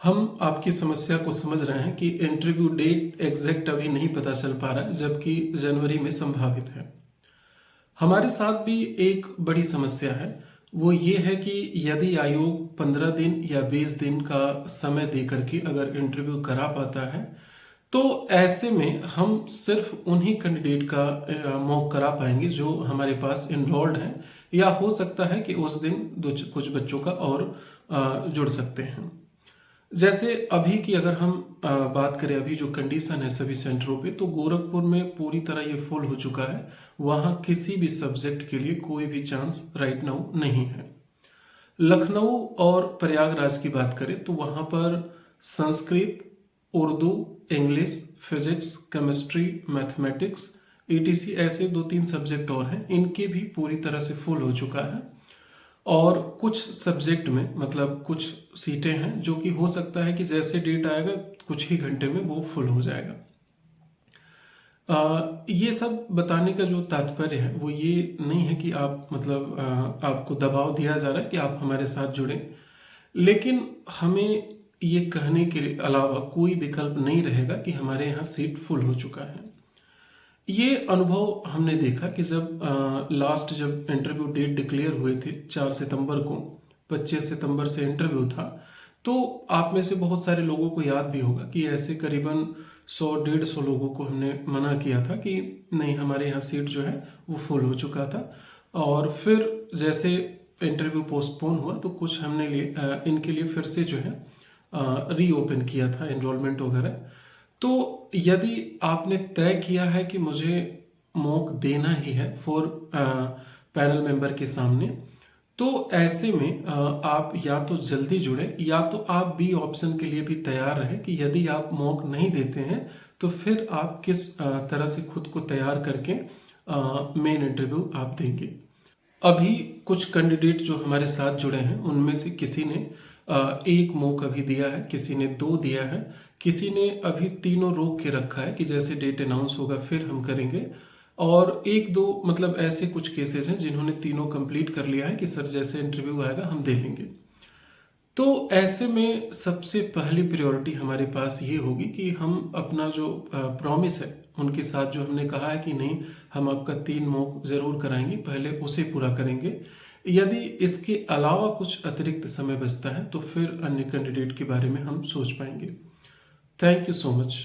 हम आपकी समस्या को समझ रहे हैं कि इंटरव्यू डेट एग्जैक्ट अभी नहीं पता चल पा रहा है, जबकि जनवरी में संभावित है। हमारे साथ भी एक बड़ी समस्या है। वो ये है कि यदि आयोग 15 दिन या 20 दिन का समय दे करके अगर इंटरव्यू करा पाता है, तो ऐसे में हम सिर्फ उन्हीं कैंडिडेट का मॉक करा पाएंगे जो हमारे पास इनरोल्ड हैं, या हो सकता है कि उस दिन कुछ बच्चों का और जुड़ सकते हैं। जैसे अभी की अगर हम बात करें, अभी जो कंडीशन है सभी सेंटरों पे, तो गोरखपुर में पूरी तरह ये फुल हो चुका है। वहाँ किसी भी सब्जेक्ट के लिए कोई भी चांस राइट नाउ नहीं है। लखनऊ और प्रयागराज की बात करें तो वहाँ पर Sanskrit, Urdu, English, physics, chemistry, mathematics, etc ऐसे 2-3 सब्जेक्ट और हैं, इनके भी पूरी तरह से फुल हो चुका है। और कुछ सब्जेक्ट में मतलब कुछ सीटें हैं जो कि हो सकता है कि जैसे डेट आएगा कुछ ही घंटे में वो फुल हो जाएगा। ये सब बताने का जो तात्पर्य है वो ये नहीं है कि आप मतलब आपको दबाव दिया जा रहा है कि आप हमारे साथ जुड़ें, लेकिन हमें ये कहने के अलावा कोई विकल्प नहीं रहेगा कि हमारे यहाँ सीट फुल हो चुका है। ये अनुभव हमने देखा कि जब इंटरव्यू डेट डिक्लेयर हुए थे 4 सितंबर को, 25 सितंबर से इंटरव्यू था, तो आप में से बहुत सारे लोगों को याद भी होगा कि ऐसे करीबन 100-150 लोगों को हमने मना किया था कि नहीं, हमारे यहाँ सीट जो है वो फुल हो चुका था। और फिर जैसे इंटरव्यू पोस्टपोन हुआ तो कुछ हमने इनके लिए फिर से जो है रीओपन किया था एनरोलमेंट वगैरह। तो यदि आपने तय किया है कि मुझे मॉक देना ही है फॉर पैनल मेंबर के सामने, तो ऐसे में आप या तो जल्दी जुड़े या तो आप बी ऑप्शन के लिए भी तैयार रहें कि यदि आप मॉक नहीं देते हैं तो फिर आप किस तरह से खुद को तैयार करके मेन इंटरव्यू आप देंगे। अभी कुछ कैंडिडेट जो हमारे साथ जुड़े हैं उनमें से किसी ने एक मॉक अभी दिया है, किसी ने 2 दिया है, किसी ने अभी तीनों रोक के रखा है कि जैसे डेट अनाउंस होगा फिर हम करेंगे। और 1-2 मतलब ऐसे कुछ केसेस हैं जिन्होंने तीनों कंप्लीट कर लिया है कि सर जैसे इंटरव्यू आएगा हम दे लेंगे। तो ऐसे में सबसे पहली प्रायोरिटी हमारे पास ये होगी कि हम अपना जो प्रॉमिस है उनके साथ, जो हमने कहा है कि नहीं हम आपका 3 मॉक जरूर कराएंगे, पहले उसे पूरा करेंगे। यदि इसके अलावा कुछ अतिरिक्त समय बचता है तो फिर अन्य कैंडिडेट के बारे में हम सोच पाएंगे। Thank you so much.